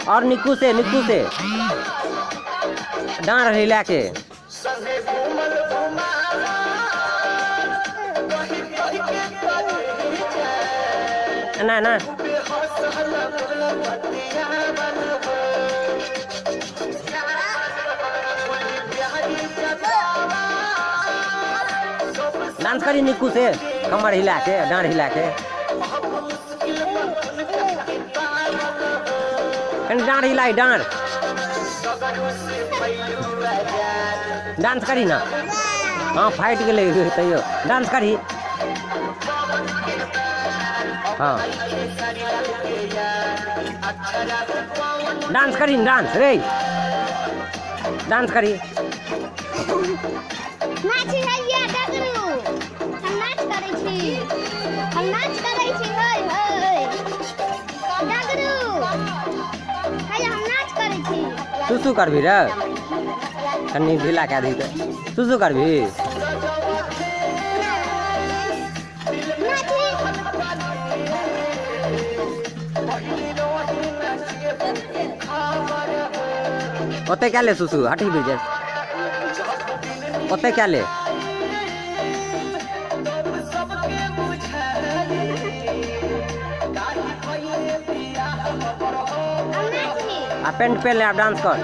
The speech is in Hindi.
और निक्कू से डांड हिला के ना ना डांस करी निक्कू से कमर हिला के डांड हिला के डांड हिलाई डांड डांस करी ना हाँ फाइट के लिए तैयो डांस करी हाँ डांस करी डांस रे डांस करी नाची हैया डगरू हम नाच करै छी होय होय डगरू हैया हम नाच करै छी सुसु करबी रे कनी ढीला कए दी तऽ सुसु करबी ओते क्या ले सुसु हटी भी जा ओते क्या ले आ पेंट पे ले आप डांस कर